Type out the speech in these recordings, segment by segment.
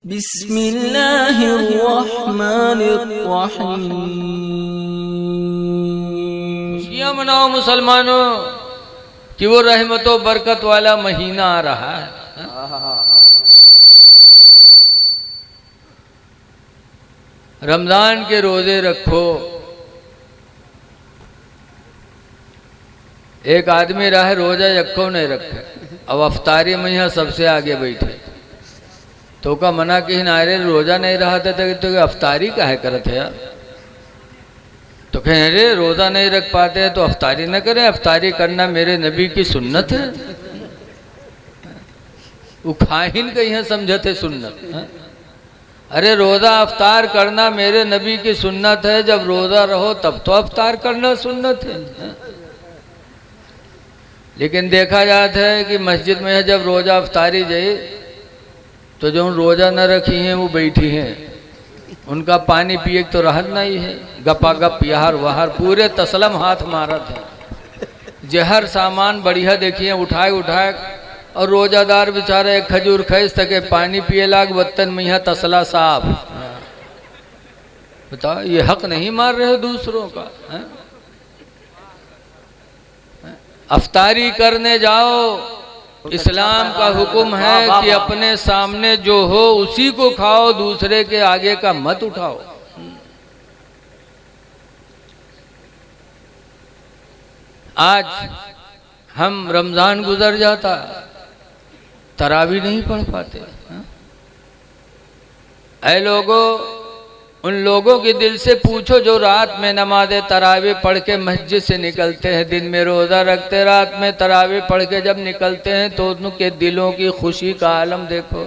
बिस्मिल्लाहिर्रहमानिर्रहीम। खुशियाँ मनाओ मुसलमानों कि वो रहमतो बरकत वाला महीना आ रहा है। रमजान के रोजे रखो। एक आदमी रहा रोजा यक्को नहीं रखे, अब अफ्तारी में यहाँ सबसे आगे बैठे तो का मना कि नारे रोजा नहीं रहा था तो अफ्तारी काहे करते यार। तो कहें अरे रोजा नहीं रख पाते तो अफ्तारी न करें, अफ्तारी करना मेरे नबी की सुन्नत है। वो खाहिन कहीं समझते सुन्नत है? अरे रोजा अफ्तार करना मेरे नबी की सुन्नत है, जब रोजा रहो तब तो अफ्तार करना सुन्नत है। लेकिन देखा जाता है कि मस्जिद में जब रोजा अफ्तारी जाए तो जो रोजा न रखी हैं वो बैठी हैं, उनका पानी पिए तो राहत नहीं है। गपा गप यहार वहार पूरे तसलम हाथ मारत है। जहर सामान बढ़िया देखिए उठाए उठाए, और रोजादार बेचारे एक खजूर खैस तके पानी पिए लाग बत्तन में यहाँ तसला साफ। बताओ ये हक नहीं मार रहे हो दूसरों का है? अफ्तारी करने जाओ, इस्लाम का हुक्म है कि अपने सामने जो हो उसी को खाओ, दूसरे के आगे का मत उठाओ। आज हम रमजान गुजर जाता, तरावी नहीं पढ़ पाते। ऐ लोगों, उन लोगों के दिल से पूछो जो रात में नमाज़े तरावी पढ़ के मस्जिद से निकलते हैं, दिन में रोज़ा रखते, रात में तरावी पढ़ के जब निकलते हैं तो उनके दिलों की खुशी का आलम देखो,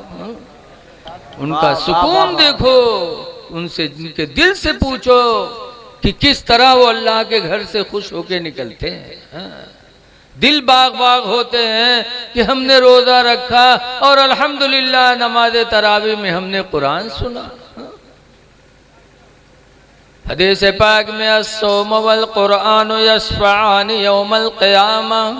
उनका सुकून देखो। उनसे उनके दिल से पूछो कि किस तरह वो अल्लाह के घर से खुश होके निकलते हैं। दिल बाग बाग होते हैं कि हमने रोज़ा रखा और अल्हम्दुलिल्लाह नमाज़े तरावी में हमने कुरान सुना। हदीस पाक में अस्सौम वल कुरान यशफ़अन यौमल क़ियामा,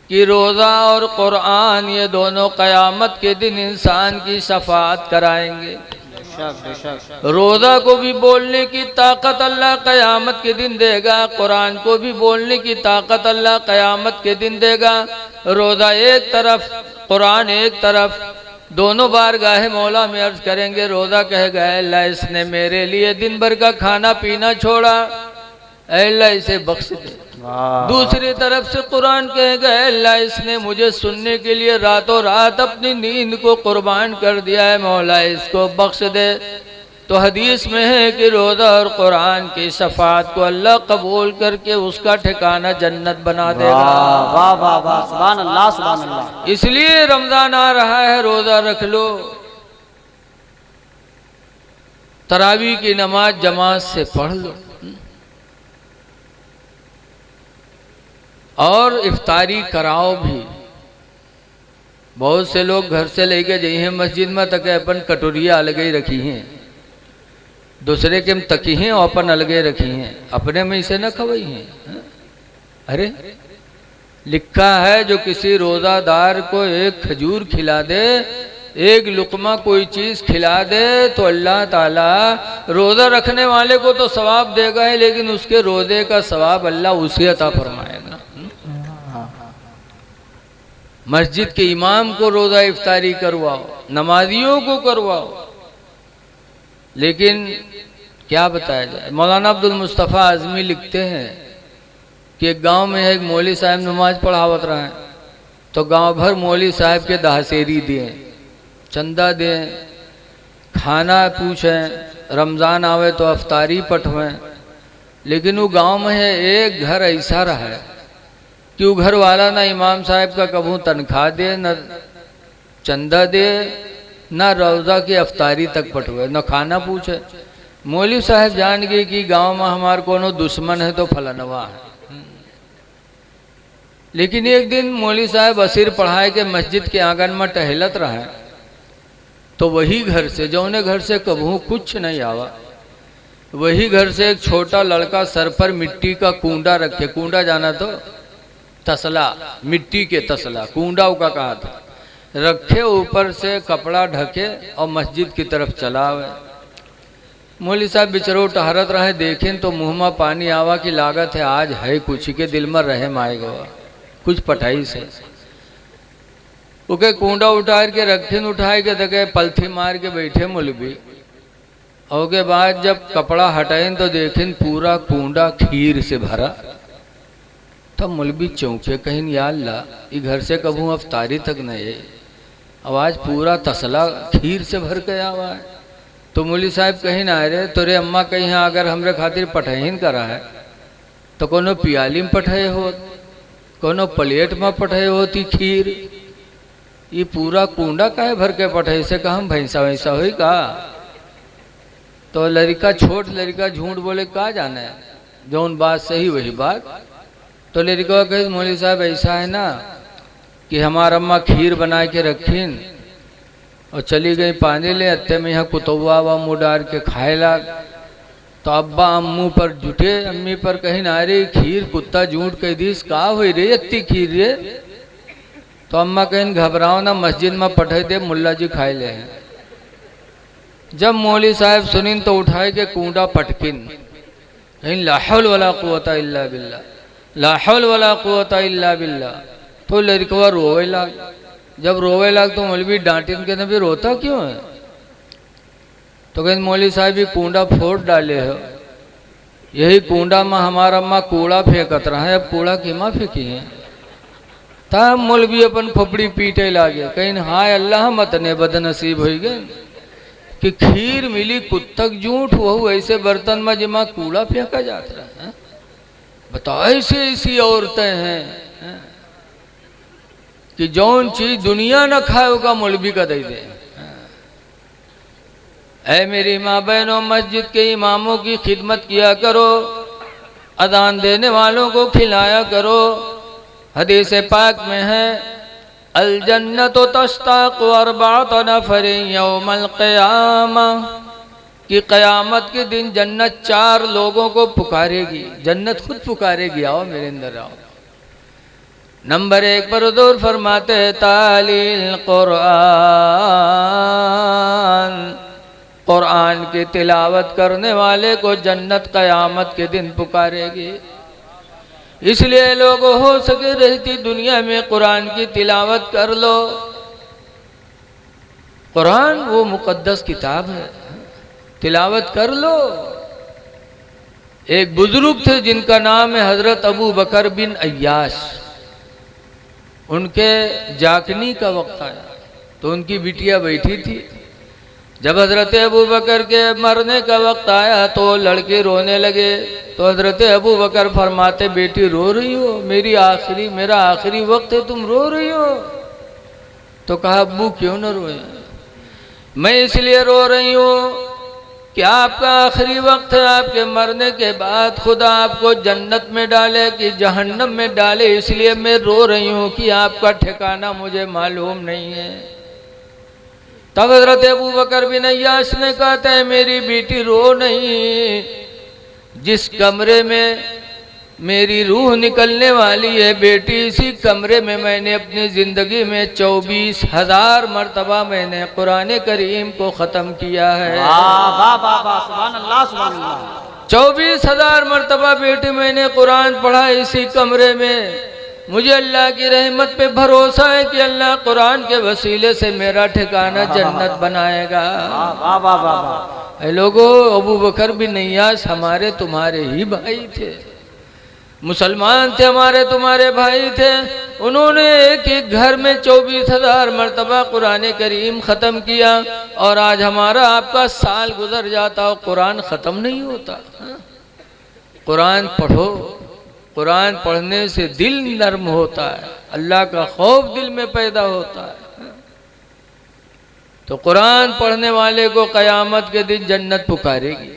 कि रोज़ा और कुरान ये दोनों क़यामत के दिन इंसान की शफ़ाअत कराएंगे। रोज़ा को भी बोलने की ताकत अल्लाह क़यामत के दिन देगा, कुरान को भी बोलने की ताकत अल्लाह क़यामत के दिन देगा। रोज़ा एक तरफ, कुरान एक तरफ, दोनों बार गाहे मौला में अर्ज करेंगे। रोज़ा कहेगा अल्लाह इसने मेरे लिए दिन भर का खाना पीना छोड़ा, अल्लाह इसे बख्श दे। दूसरी तरफ से कुरान कहेगा अल्लाह इसने मुझे सुनने के लिए रातों रात अपनी नींद को कुर्बान कर दिया है, मौला इसको बख्श दे। तो हदीस में है कि रोज़ा और कुरान की शफाअत को अल्लाह कबूल करके उसका ठिकाना जन्नत बना देगा। वाह वाह वाह, सुभान अल्लाह सुभान अल्लाह। इसलिए रमजान आ रहा है, रोज़ा रख लो, तरावी की नमाज जमात से पढ़ लो और इफ्तारी कराओ भी। बहुत से लोग घर से लेके जाइए हैं मस्जिद में तक अपन कटोरिया अलगे ही रखी हैं, दूसरे के तकी हैं और अपन अलगे रखी हैं, अपने में इसे न खवाई हैं। अरे लिखा है जो किसी रोज़ादार को एक खजूर खिला दे, एक लुकमा कोई चीज़ खिला दे तो अल्लाह ताला रोज़ा रखने वाले को तो सवाब देगा ही, लेकिन उसके रोज़े का सवाब अल्लाह उसे अता फरमाएगा। मस्जिद के इमाम को रोज़ा इफ्तारी करवाओ, नमाजियों को करवाओ, लेकिन क्या बताया जाए। मौलाना अब्दुल मुस्तफ़ा आज़मी लिखते हैं कि एक गांव में एक मौली साहब नमाज पढ़ावत रहे, तो गांव भर मौली साहब के दहसेरी दें, चंदा दें, खाना पूछें, रमज़ान आवे तो अफ्तारी पठवें। लेकिन वो गांव में है एक घर ऐसा रहा है कि वो घर वाला ना इमाम साहब का कभू तनख्वाह दे, न चंदा दे, ना रोज़ा की अफ्तारी तक पटवे, न खाना पूछे। मौलवी साहब जान गए कि गांव में हमार कोनो दुश्मन है तो फलनवा है। लेकिन एक दिन मौलवी साहब असीर पढ़ाए के मस्जिद के आंगन में टहलत रहे, तो वही घर से, जौने घर से कभू कुछ नहीं आवा, वही घर से एक छोटा लड़का सर पर मिट्टी का कूंडा रखे, कूंडा जाना तो तसला, मिट्टी के तसला, कूंडा का कहा था, रखे ऊपर से कपड़ा ढके और मस्जिद की तरफ चला आवे। मौलवी साहब बिचरो टहरत रहे, देखें तो मुँह में पानी आवा की लागत है आज है कुछ के दिल में रहे माएगा कुछ पटाई से। उके कूंडा उठार के रखिन उठाए के देखे पलथी मार के बैठे मौलवी। और के बाद जब कपड़ा हटाइन तो देखें पूरा कूंडा खीर से भरा। तब मौलवी चौंके, कहीं या अल्लाह ये घर से कभू अफ्तारी तक नहीं आवाज पूरा तसला खीर से भर के आवा है। तो मौलवी साहब कहीं ना रहे तोरे अम्मा कहीं अगर हमरे खातिर पठहीन करा है तो कोनो पियाली में पठे हो, कोनो प्लेट में पठे होती खीर, ये पूरा कूंडा काहे भर के पठे से कहा हम भैंसा वैसा हुई का। तो लड़का छोट लड़का झूठ बोले का जाना है, जौन बात सही वही बात। तो लड़का कहे मौलवी साहब ऐसा है ना कि हमारा अम्मा खीर बना के रखीन और चली गई पानी ले, अत्ते में यहाँ कुतुआ वा मुँह डाल के खाए लाग। तो अब्बा अम्मू पर जुटे, अम्मी पर कहीं ना रही खीर कुत्ता झूठ कह दीस का हुई रे इतनी खीर रे। तो अम्मा कहीं घबराओ ना मस्जिद में पठे दे मुल्ला जी खाए ले हैं। जब मौलवी साहब सुनिन तो उठाए के कूंडा पटकिन, कहीं ला हौल वला कुव्वता इल्ला बिल्लाह, ला हौल वला कुव्वता इल्ला बिल्लाह। तो लड़कवा रोवे लाग। जब रोवे लाग तो मौलवी डांटिन के भी रोता क्यों है। तो कहीं मौलवी साहब भी कूंडा फोड़ डाले हो, यही कूंडा में हमारा अम्मा कूड़ा फेंकत रहा है, अब कूड़ा की माँ फेंकी है। तब मौलवी अपन खोपड़ी पीटे लागे, कहीं हाय अल्लाह मत ने बदनसीब हो गए कि खीर मिली कुत्तक झूठ वह ऐसे बर्तन में जिमा कूड़ा फेंका जाता है। बताओ ऐसी ऐसी औरतें हैं कि जौन चीज दुनिया न खाए होगा मौलवी का दे दे। ऐ मेरी माँ बहनों, मस्जिद के इमामों की खिदमत किया करो, अजान देने वालों को खिलाया करो। हदीस पाक में है अल जन्नतो तश्ताक़ु अर्बअत नफ़रिन यौमल क़ियामा, कि क़यामत के दिन जन्नत 4 लोगों को पुकारेगी, जन्नत खुद पुकारेगी आओ मेरे अंदर आओ। नंबर 1 पर हुज़ूर फरमाते हैं तालील कुरान, कुरान की तिलावत करने वाले को जन्नत क़यामत के दिन पुकारेगी। इसलिए लोगों हो सके रहती दुनिया में कुरान की तिलावत कर लो। कुरान वो मुकद्दस किताब है, तिलावत कर लो। एक बुजुर्ग थे जिनका नाम है हजरत अबू बकर बिन अय्याश। उनके जाकनी का वक्त आया तो उनकी बिटिया बैठी थी। जब हजरत अबू बकर के मरने का वक्त आया तो लड़के रोने लगे। तो हजरत अबू बकर फरमाते बेटी रो रही हो, मेरा आखिरी वक्त है, तुम रो रही हो। तो कहा अब्बू क्यों न रोए, मैं इसलिए रो रही हूँ कि आपका आखिरी वक्त है, आपके मरने के बाद खुदा आपको जन्नत में डाले कि जहन्नम में डाले, इसलिए मैं रो रही हूँ कि आपका ठिकाना मुझे मालूम नहीं है। तब हजरत अबू बकर बिन अय्याश ने कहते हैं मेरी बेटी रो नहीं, जिस कमरे में मेरी रूह निकलने वाली है बेटी, इसी कमरे में मैंने अपनी ज़िंदगी में 24,000 मरतबा मैंने कुरान करीम को ख़त्म किया है। 24,000 मरतबा बेटी मैंने कुरान पढ़ा इसी कमरे में। मुझे अल्लाह की रहमत पे भरोसा है कि अल्लाह कुरान के वसीले से मेरा ठिकाना जन्नत बनाएगा। ऐ लोगों, अबू बकर बिन अय्याश हमारे तुम्हारे ही भाई थे, मुसलमान थे, हमारे तुम्हारे भाई थे। उन्होंने एक एक घर में 24,000 मरतबा कुरान करीम ख़त्म किया और आज हमारा आपका साल गुजर जाता और कुरान ख़त्म नहीं होता। कुरान पढ़ो, कुरान पढ़ने से दिल नर्म होता है, अल्लाह का खौफ दिल में पैदा होता है। तो कुरान पढ़ने वाले को क़यामत के दिन जन्नत पुकारेगी।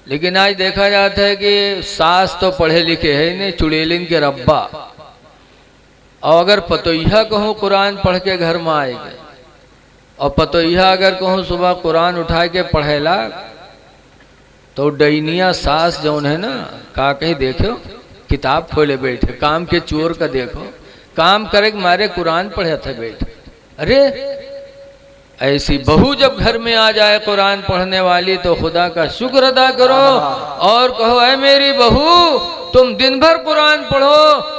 लेकिन आज देखा जाता है कि सास तो पढ़े लिखे है नहीं, चुड़ैलिन के रब्बा, और अगर पतोहिया कहूँ कुरान पढ़ के घर में आएगा, और पतोहिया अगर कहूँ सुबह कुरान उठा के पढ़ेला तो डैनिया सास जौन है ना का कहीं देखो किताब खोले बैठे, काम के चोर का देखो, काम करे मारे कुरान पढ़े थे बैठे। अरे ऐसी बहू जब घर में आ जाए कुरान पढ़ने वाली तो खुदा का शुक्र अदा करो और कहो ऐ मेरी बहू तुम दिन भर कुरान पढ़ो,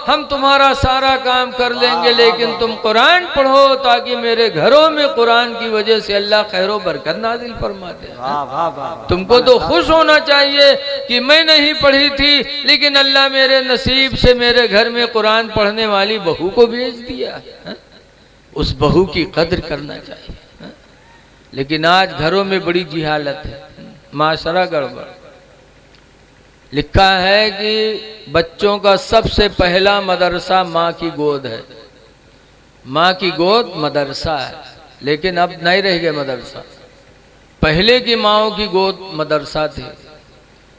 हम तुम्हारा सारा काम कर लेंगे, लेकिन तुम कुरान पढ़ो ताकि मेरे घरों में कुरान की वजह से अल्लाह खैरो बरकत नाजिल फरमा दे। वाह वाह वाह। तुमको तो खुश होना चाहिए कि मैं नहीं पढ़ी थी लेकिन अल्लाह मेरे नसीब से मेरे घर में कुरान पढ़ने वाली बहू को भेज दिया। उस बहू की कद्र करना चाहिए। लेकिन आज घरों में बड़ी जिहालत है, माशरा गड़बड़। लिखा है कि बच्चों का सबसे पहला मदरसा माँ की गोद है। माँ की गोद मदरसा है, लेकिन अब नहीं रह गया मदरसा। पहले की माँओं की गोद मदरसा थी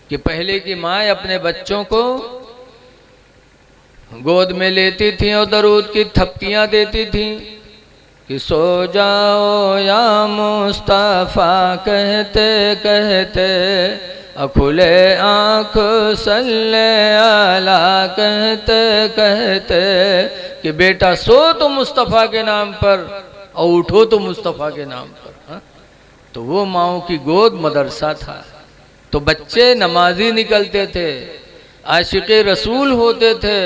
कि पहले की माँ अपने बच्चों को गोद में लेती थी और दरूद की थपकियां देती थी कि सो जाओ या मुस्तफ़ा कहते कहते, खुले आँख सल्ले अला कहते कहते, कि बेटा सो तो मुस्तफ़ा के नाम पर और उठो तो मुस्तफ़ा के नाम पर। हा? तो वो माँओं की गोद मदरसा था। तो बच्चे नमाजी निकलते थे, आशिक़े रसूल होते थे,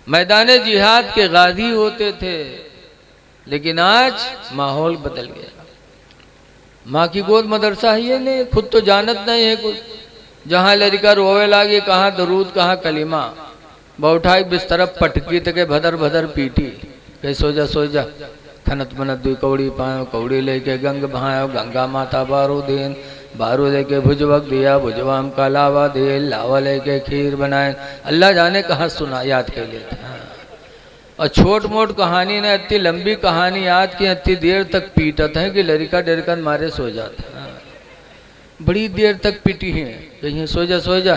मैदान जिहाद के गाजी होते थे। लेकिन आज माहौल बदल गया। माँ की गोद मदरसा ही है नहीं, खुद तो जानत नहीं है कुछ। जहाँ लड़का रोवे लागे, कहाँ दरूद कहाँ कलीमा, बैठाई बिस्तर पटकी तक भदर भदर पीटी, कह सो जा खनत मनत दुई कौड़ी पायो, कौड़ी लेके गंग भायो, गंगा माता बारू दिन, बारू लेके भुजवक दिया, भुजवाम का लावा दे, लावा लेके खीर बनाए। अल्लाह जाने कहाँ सुना याद कर लेते हैं। और छोट मोट कहानी ने इतनी लंबी कहानी याद की, इतनी देर तक पीटत है कि लड़का डरकन मारे सो जाता है। बड़ी देर तक पीटी है, कहीं सो जा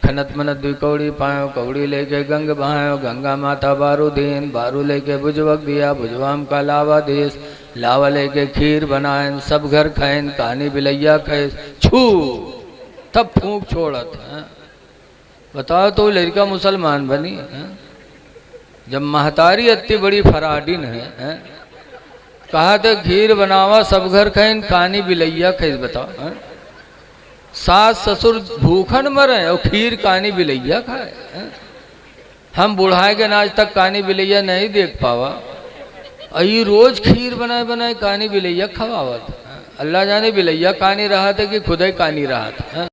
खनत मनत दुई कौड़ी पायो, कौड़ी लेके गंग बहायो, गंगा माता बारू दिन, बारू लेके भुजवक दिया, भुजवाम का लावा देश, लावा लेके खीर बनाए, सब घर खाएन, कहानी बिलैया खाए, छू तब फूंक छोड़त है। बताओ तो लड़का मुसलमान बनी है? जब महतारी इतनी बड़ी फराडिन है? कहा तो खीर बनावा सब घर खाइन, कहानी बिलैया खाए। बताओ है? सास ससुर भूखन मरे और खीर कहानी बिलैया खाए। हम बुढ़ाए के आज तक कहानी बिलैया नहीं देख पावा, अई रोज खीर बनाए बनाए कहानी बिलैया खवावत। अल्लाह जाने बिलैया कहानी रहा था कि खुद ही कहानी रहा था।